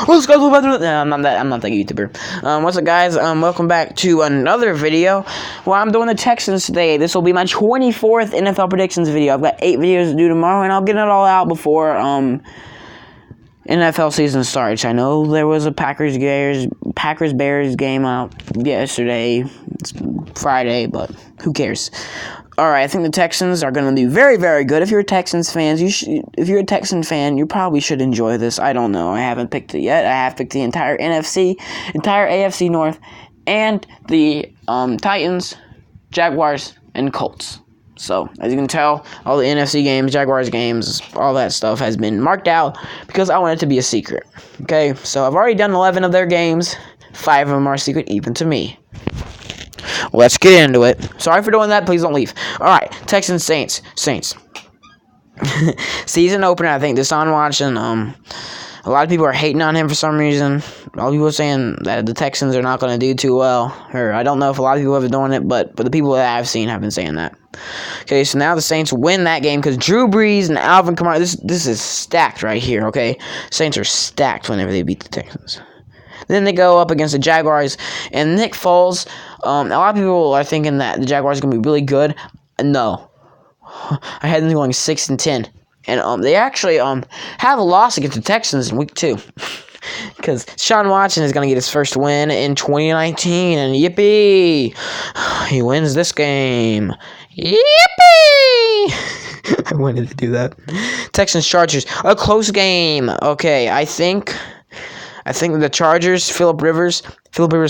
Let's go. No, I'm not that YouTuber. What's up, guys? Welcome back to another video. Well, I'm doing the Texans today. This will be my 24th NFL predictions video. I've got 8 videos to do tomorrow, and I'll get it all out before NFL season starts. I know there was a Packers Bears game out yesterday. It's Friday, but who cares? Alright, I think the Texans are going to do very, very good. If you're a Texans fan, if you're a Texan fan, you probably should enjoy this. I don't know. I haven't picked it yet. I have picked the entire NFC, entire AFC North, and the Titans, Jaguars, and Colts. So, as you can tell, all the NFC games, Jaguars games, all that stuff has been marked out because I want it to be a secret. Okay, so I've already done 11 of their games. 5 of them are secret even to me. Let's get into it. Sorry for doing that. Please don't leave. Alright, Texans, Saints. Season opener, I think. Deshaun Watson, a lot of people are hating on him for some reason. A lot of people are saying that the Texans are not going to do too well. Or I don't know if a lot of people have been doing it, but the people that I've seen have been saying that. Okay, so now the Saints win that game because Drew Brees and Alvin Kamara, this is stacked right here, okay? Saints are stacked whenever they beat the Texans. Then they go up against the Jaguars, and Nick Foles. A lot of people are thinking that the Jaguars are going to be really good. No. I had them going 6-10. And they actually have a loss against the Texans in week 2. Because Deshaun Watson is going to get his first win in 2019, and yippee! He wins this game. Yippee! I wanted to do that. Texans Chargers, a close game. Okay, I think the Chargers, Phillip Rivers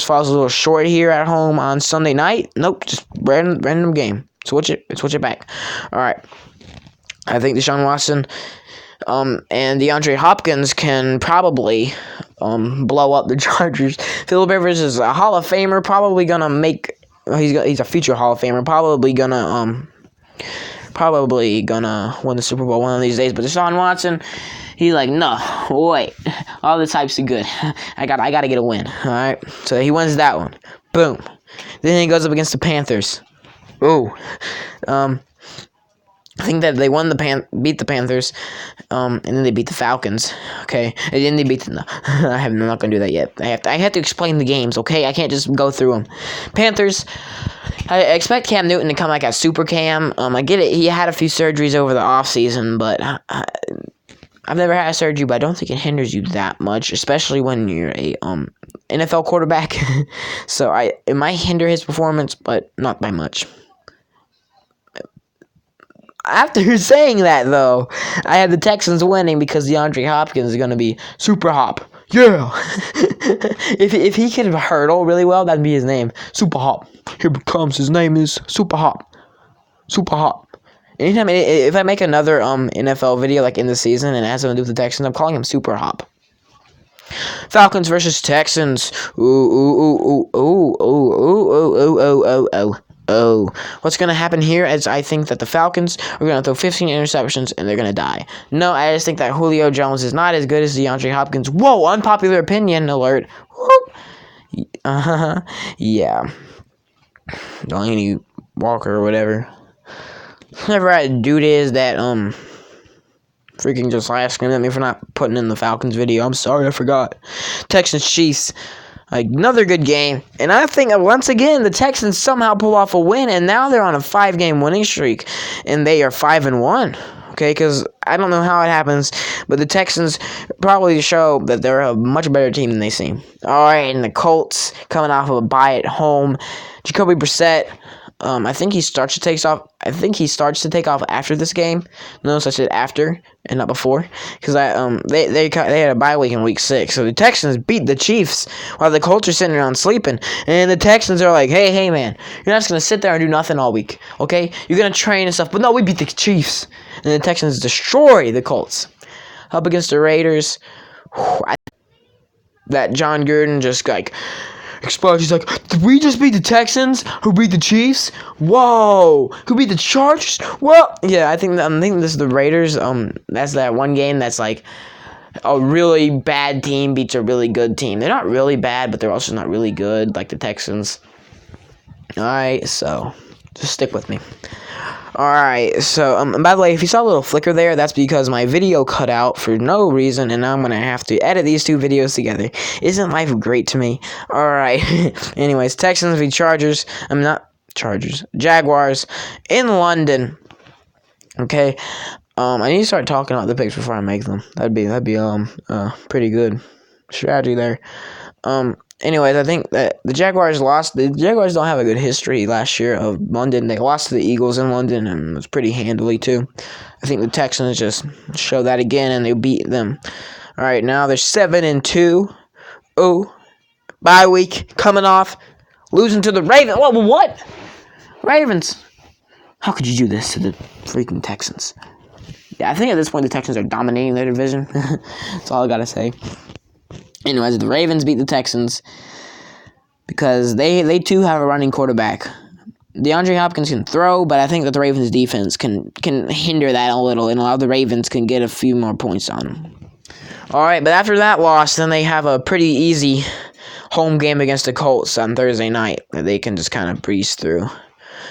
falls a little short here at home on Sunday night. Nope, just random game. Switch it back. All right. I think Deshaun Watson and DeAndre Hopkins can probably blow up the Chargers. Phillip Rivers is a Hall of Famer, probably gonna make. He's a future Hall of Famer, probably gonna win the Super Bowl one of these days. But Deshaun Watson, he's like, no, wait, all the types are good. I gotta get a win. All right, so he wins that one. Boom. Then he goes up against the Panthers. Ooh, I think that they beat the Panthers, and then they beat the Falcons. Okay, and then they beat I'm not gonna do that yet. I have to explain the games. Okay, I can't just go through them. Panthers. I expect Cam Newton to come like a super Cam. I get it. He had a few surgeries over the offseason, but I've never had a surgery, but I don't think it hinders you that much, especially when you're a NFL quarterback. So it might hinder his performance, but not by much. After saying that, though, I had the Texans winning because DeAndre Hopkins is going to be super hop. Yeah! if he can hurdle really well, that'd be his name. Super hop. Here comes his name is Super hop. Super hop. Anytime, if I make another NFL video like in the season and it has something to do with the Texans, I'm calling him Super hop. Falcons versus Texans. What's going to happen here is I think that the Falcons are going to throw 15 interceptions and they're going to die. No, I just think that Julio Jones is not as good as DeAndre Hopkins. Whoa, unpopular opinion alert. Yeah. Delaney Walker or whatever. Whatever that dude is that, freaking just asking at me for not putting in the Falcons video. I'm sorry, I forgot. Texans Chiefs. Another good game, and I think once again the Texans somehow pull off a win, and now they're on a 5-game winning streak, and they are 5-1. Okay, because I don't know how it happens, but the Texans probably show that they're a much better team than they seem. All right, and the Colts coming off of a bye at home. Jacoby Brissett. I think he starts to take off after this game. Notice I said after and not before, because they had a bye week in week 6. So the Texans beat the Chiefs while the Colts are sitting around sleeping, and the Texans are like, hey man, you're not just gonna sit there and do nothing all week, okay? You're gonna train and stuff, but no, we beat the Chiefs, and the Texans destroy the Colts. Up against the Raiders, that John Gruden just explodes. He's like, did we just beat the Texans? Who beat the Chiefs? Whoa! Who beat the Chargers? Well, yeah, I think this is the Raiders. That's that one game that's like a really bad team beats a really good team. They're not really bad, but they're also not really good, like the Texans. Alright, so just stick with me. Alright, so, and by the way, if you saw a little flicker there, that's because my video cut out for no reason, and now I'm gonna have to edit these two videos together. Isn't life great to me? Alright, anyways, Texans v. Chargers. I'm not Chargers. Jaguars in London. Okay, I need to start talking about the picks before I make them. That'd be pretty good strategy there. Anyways, I think that the Jaguars lost. The Jaguars don't have a good history last year of London. They lost to the Eagles in London, and it was pretty handily, too. I think the Texans just show that again, and they beat them. All right, now they're 7-2. Oh, bye week coming off. Losing to the Ravens. What? Ravens. How could you do this to the freaking Texans? Yeah, I think at this point the Texans are dominating their division. That's all I got to say. Anyways, the Ravens beat the Texans because they too have a running quarterback. DeAndre Hopkins can throw, but I think that the Ravens defense can hinder that a little and allow the Ravens can get a few more points on them. Alright, but after that loss, then they have a pretty easy home game against the Colts on Thursday night that they can just kind of breeze through.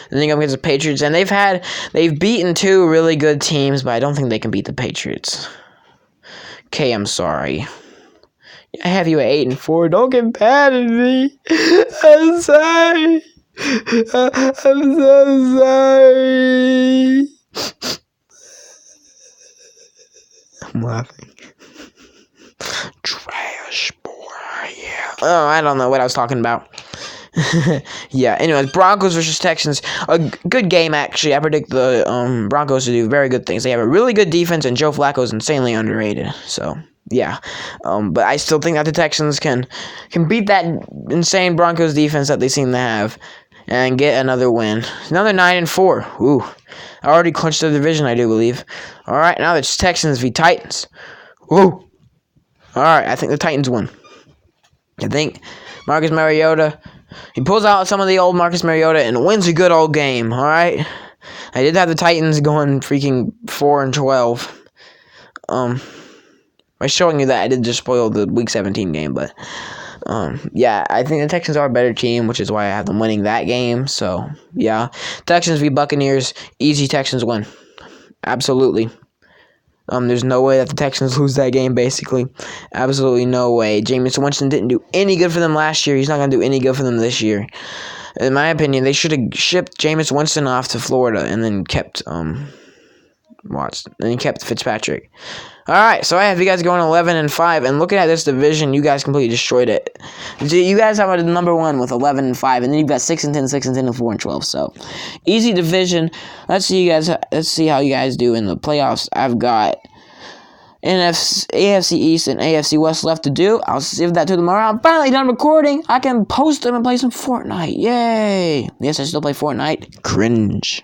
And then go against the Patriots, and they've beaten two really good teams, but I don't think they can beat the Patriots. Okay, I'm sorry. I have you at 8-4. Don't get mad at me. I'm sorry. I'm so sorry. I'm laughing. Trash boy. Yeah. Oh, I don't know what I was talking about. Yeah, anyways, Broncos versus Texans. A good game, actually. I predict the Broncos to do very good things. They have a really good defense, and Joe Flacco is insanely underrated. So, yeah. But I still think that the Texans can beat that insane Broncos defense that they seem to have and get another win. Another 9-4. Ooh. I already clinched the division, I do believe. All right, now it's Texans v. Titans. Ooh. All right, I think the Titans win. I think Marcus Mariota... He pulls out some of the old Marcus Mariota and wins a good old game, alright? I did have the Titans going freaking 4-12. By showing you that, I did just spoil the Week 17 game, but, yeah, I think the Texans are a better team, which is why I have them winning that game, so, yeah. Texans v. Buccaneers, easy Texans win. Absolutely. There's no way that the Texans lose that game, basically. Absolutely no way. Jameis Winston didn't do any good for them last year. He's not going to do any good for them this year. In my opinion, they should have shipped Jameis Winston off to Florida and then kept Fitzpatrick. Alright, so I have you guys going 11-5, and looking at this division, you guys completely destroyed it. You guys have a number one with 11-5, and then you've got 6-10, 6-10, and 4-12. So, easy division. Let's see how you guys do in the playoffs. I've got AFC East and AFC West left to do. I'll save that to tomorrow. I'm finally done recording. I can post them and play some Fortnite. Yay! Yes, I still play Fortnite. Cringe.